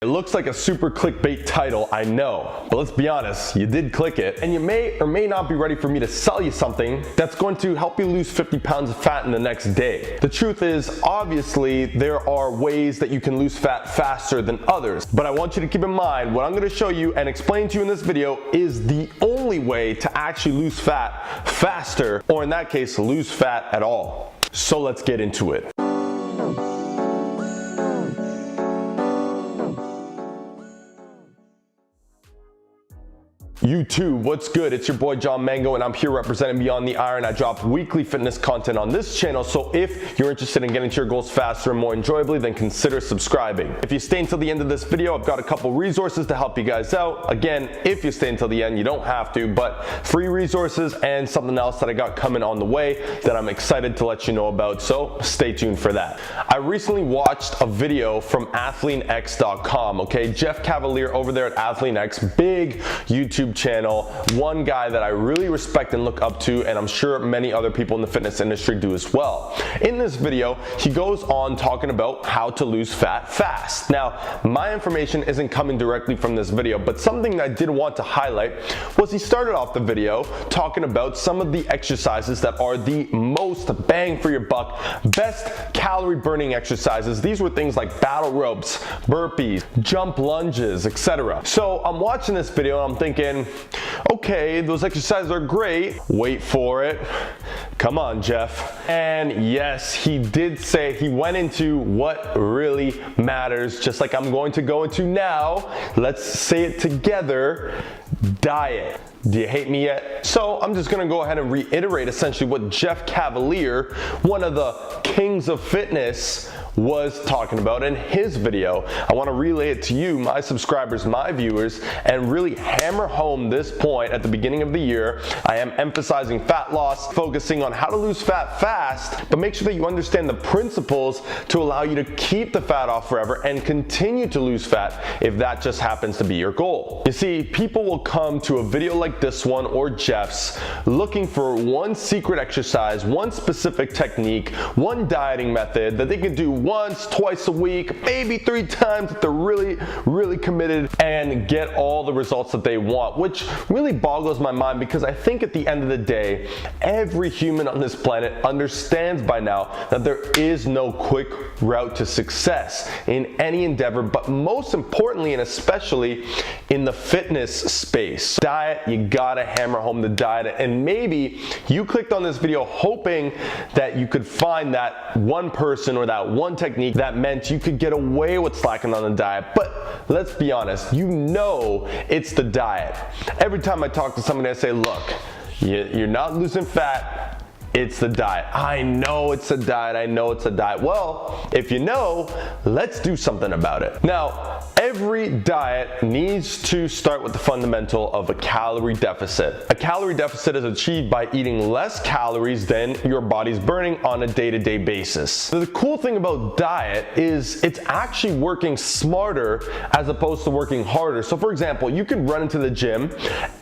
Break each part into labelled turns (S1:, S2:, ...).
S1: It looks like a super clickbait title, I know, but let's be honest, you did click it, and you may or may not be ready for me to sell you something that's going to help you lose 50 pounds of fat in the next day. The truth is, obviously, there are ways that you can lose fat faster than others, but I want you to keep in mind what I'm going to show you and explain to you in this video is the only way to actually lose fat faster, or in that case, lose fat at all. So let's get into it. YouTube, what's good? It's your boy John Mango, and I'm here representing Beyond the Iron. I drop weekly fitness content on this channel, so if you're interested in getting to your goals faster and more enjoyably, then consider subscribing. If you stay until the end of this video, I've got a couple resources to help you guys out. Again, if you stay until the end, you don't have to, but free resources and something else that I got coming on the way that I'm excited to let you know about, so stay tuned for that. I recently watched a video from AthleanX.com, okay? Jeff Cavaliere over there at AthleanX, big YouTube channel, one guy that I really respect and look up to, and I'm sure many other people in the fitness industry do as well. In this video, he goes on talking about how to lose fat fast. Now, my information isn't coming directly from this video, but something that I did want to highlight was he started off the video talking about some of the exercises that are the most bang for your buck, best calorie burning exercises. These were things like battle ropes, burpees, jump lunges, etc. So I'm watching this video and I'm thinking, okay, those exercises are great. Wait for it. Come on, Jeff. And yes, he did say, he went into what really matters, just like I'm going to go into now. Let's say it together. Diet. Do you hate me yet? So I'm just gonna go ahead and reiterate essentially what Jeff Cavaliere, one of the kings of fitness, was talking about in his video. I want to relay it to you, my subscribers, my viewers, and really hammer home this point at the beginning of the year. I am emphasizing fat loss, focusing on how to lose fat fast, but make sure that you understand the principles to allow you to keep the fat off forever and continue to lose fat if that just happens to be your goal. You see, people will come to a video like this one or Jeff's looking for one secret exercise, one specific technique, one dieting method that they can do once, twice a week, maybe 3 times if they're really committed, and get all the results that they want, which really boggles my mind, because I think at the end of the day, every human on this planet understands by now that there is no quick route to success in any endeavor, but most importantly and especially in the fitness space. Diet, you gotta hammer home the diet, and maybe you clicked on this video hoping that you could find that one person or that one technique that meant you could get away with slacking on the diet. But let's be honest, you know it's the diet. Every time I talk to somebody, I say, look, you're not losing fat, it's the diet. I know it's a diet, I know it's a diet. Well, if you know, let's do something about it. Now, every diet needs to start with the fundamental of a calorie deficit. A calorie deficit is achieved by eating less calories than your body's burning on a day-to-day basis. So the cool thing about diet is it's actually working smarter as opposed to working harder. So for example, you could run into the gym,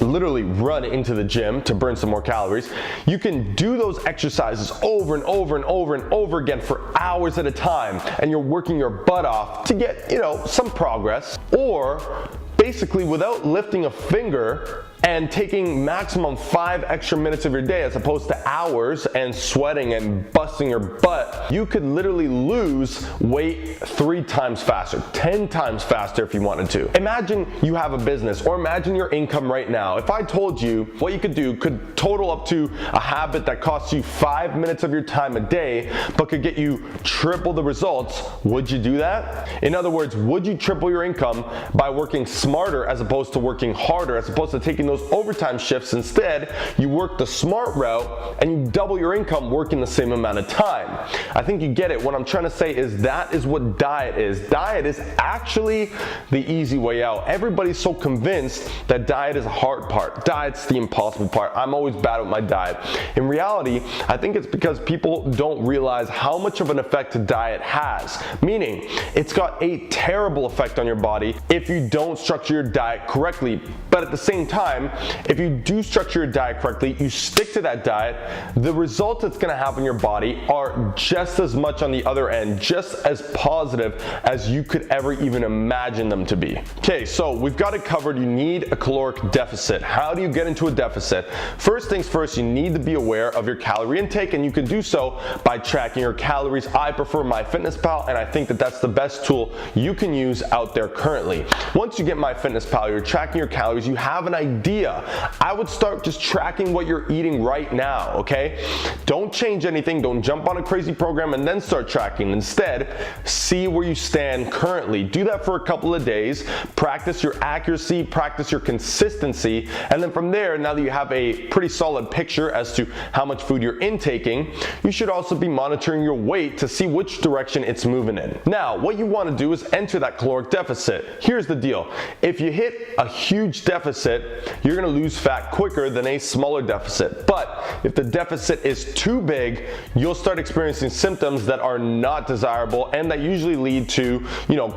S1: literally run into the gym to burn some more calories. You can do those exercises over and over and over and over again for hours at a time, and you're working your butt off to get, some progress. Or basically, without lifting a finger and taking maximum 5 extra minutes of your day as opposed to hours and sweating and busting your butt, you could literally lose weight 3 times faster, 10 times faster if you wanted to. Imagine you have a business, or imagine your income right now. If I told you what you could do could total up to a habit that costs you 5 minutes of your time a day, but could get you triple the results, would you do that? In other words, would you triple your income by working smarter as opposed to working harder, as opposed to taking those overtime shifts? Instead, you work the smart route and you double your income working the same amount of time. I think you get it. What I'm trying to say is that is what diet is. Diet is actually the easy way out. Everybody's so convinced that diet is a hard part. Diet's the impossible part. I'm always bad with my diet. In reality, I think it's because people don't realize how much of an effect diet has. Meaning, it's got a terrible effect on your body if you don't structure structure your diet correctly. But at the same time, if you do structure your diet correctly, you stick to that diet, the results it's gonna have on your body are just as much on the other end, just as positive as you could ever even imagine them to be. Okay, so we've got it covered. You need a caloric deficit. How do you get into a deficit? First things first, you need to be aware of your calorie intake, and you can do so by tracking your calories. I prefer MyFitnessPal, and I think that that's the best tool you can use out there currently. Once you get MyFitnessPal, you're tracking your calories, you have an idea. I would start just tracking what you're eating right now, okay? Don't change anything, don't jump on a crazy program and then start tracking. Instead, see where you stand currently. Do that for a couple of days, practice your accuracy, practice your consistency, and then from there, now that you have a pretty solid picture as to how much food you're intaking, you should also be monitoring your weight to see which direction it's moving in. Now, what you want to do is enter that caloric deficit. Here's the deal. If you hit a huge deficit, you're going to lose fat quicker than a smaller deficit. But if the deficit is too big, you'll start experiencing symptoms that are not desirable and that usually lead to,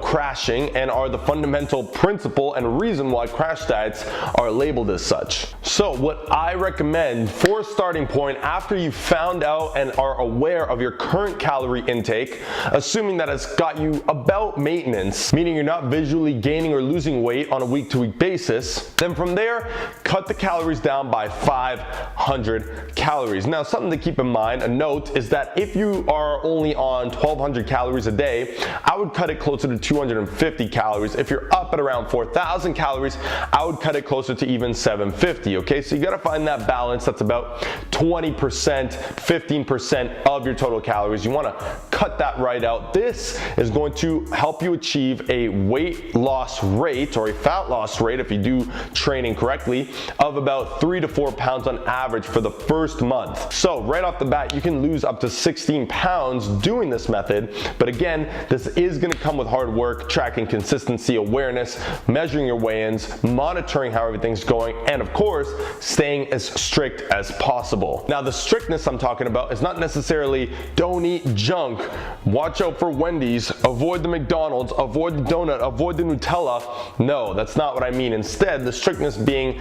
S1: crashing, and are the fundamental principle and reason why crash diets are labeled as such. So what I recommend for a starting point, after you've found out and are aware of your current calorie intake, assuming that it's got you about maintenance, meaning you're not visually gaining or losing weight on a week-to-week basis, then from there, cut the calories down by 500 calories. Now, something to keep in mind, a note, is that if you are only on 1,200 calories a day, I would cut it closer to 250 calories. If you're up at around 4,000 calories, I would cut it closer to even 750, okay? So you gotta find that balance that's about 20%, 15% of your total calories. You wanna cut that right out. This is going to help you achieve a weight loss rate, or a fat loss rate if you do training correctly, of about 3 to 4 pounds on average for the first month. So right off the bat, you can lose up to 16 pounds doing this method. But again, this is gonna come with hard work, tracking consistency, awareness, measuring your weigh-ins, monitoring how everything's going, and of course, staying as strict as possible. Now, the strictness I'm talking about is not necessarily don't eat junk, watch out for Wendy's, avoid the McDonald's, avoid the donut, avoid the Nutella. No, that's not what I mean. Instead, the strictness being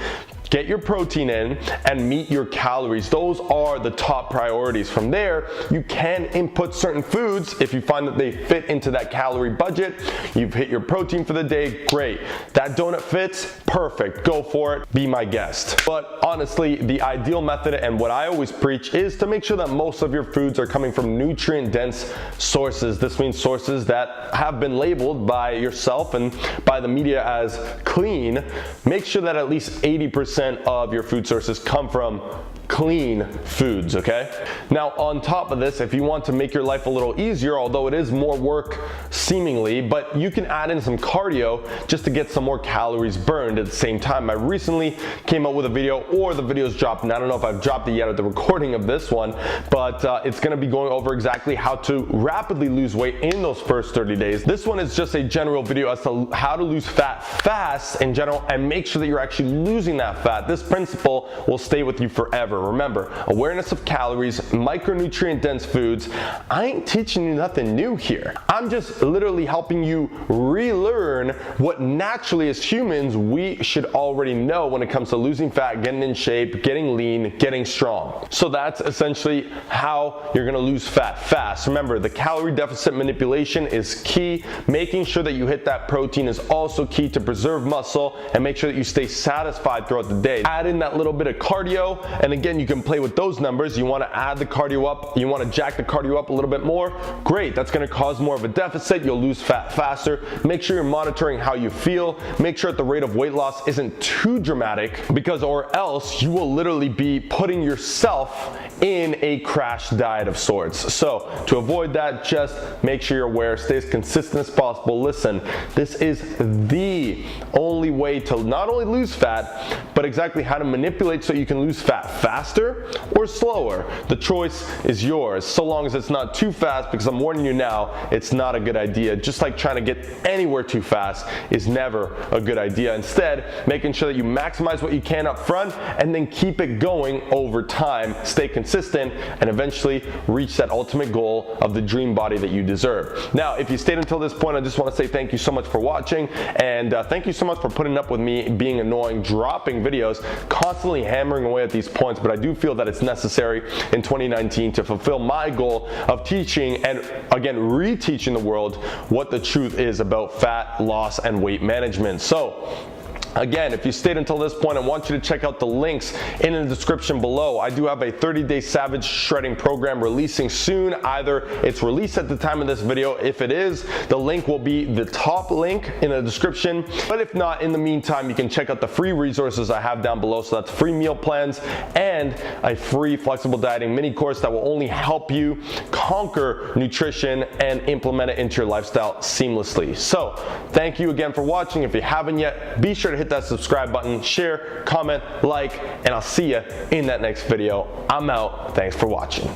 S1: get your protein in and meet your calories. Those are the top priorities. From there, you can input certain foods if you find that they fit into that calorie budget. You've hit your protein for the day, great. That donut fits, perfect, go for it, be my guest. But honestly, the ideal method, and what I always preach, is to make sure that most of your foods are coming from nutrient-dense sources. This means sources that have been labeled by yourself and by the media as clean. Make sure that at least 80% of your food sources come from clean foods, okay? Now, on top of this, if you want to make your life a little easier, although it is more work seemingly, but you can add in some cardio just to get some more calories burned at the same time. I recently came out with a video, or the video's dropped, and I don't know if I've dropped it yet at the recording of this one, but it's gonna be going over exactly how to rapidly lose weight in those first 30 days. This one is just a general video as to how to lose fat fast in general and make sure that you're actually losing that fat. This principle will stay with you forever. Remember, awareness of calories, micronutrient dense foods. I ain't teaching you nothing new here. I'm just literally helping you relearn what naturally as humans we should already know when it comes to losing fat, getting in shape, getting lean, getting strong. So that's essentially how you're gonna lose fat fast. Remember, the calorie deficit manipulation is key. Making sure that you hit that protein is also key to preserve muscle and make sure that you stay satisfied throughout the day. Add in that little bit of cardio, and again, you can play with those numbers. You want to add the cardio up, you want to jack the cardio up a little bit more, great. That's going to cause more of a deficit. You'll lose fat faster. Make sure you're monitoring how you feel. Make sure that the rate of weight loss isn't too dramatic, because or else you will literally be putting yourself in a crash diet of sorts. So to avoid that, just make sure you're aware, stay as consistent as possible. Listen, this is the only way to not only lose fat, but exactly how to manipulate so you can lose fat fast faster or slower? The choice is yours, so long as it's not too fast, because I'm warning you now, it's not a good idea. Just like trying to get anywhere too fast is never a good idea. Instead, making sure that you maximize what you can up front and then keep it going over time. Stay consistent and eventually reach that ultimate goal of the dream body that you deserve. Now, if you stayed until this point, I just want to say thank you so much for watching, and thank you so much for putting up with me being annoying, dropping videos, constantly hammering away at these points, but I do feel that it's necessary in 2019 to fulfill my goal of teaching and again reteaching the world what the truth is about fat loss and weight management. So again, if you stayed until this point, I want you to check out the links in the description below. I do have a 30-day savage shredding program releasing soon. Either it's released at the time of this video. If it is, the link will be the top link in the description. But if not, in the meantime, you can check out the free resources I have down below. So that's free meal plans and a free flexible dieting mini course that will only help you conquer nutrition and implement it into your lifestyle seamlessly. So thank you again for watching. If you haven't yet, be sure to hit that subscribe button, share, comment, like, and I'll see you in that next video. I'm out. Thanks for watching.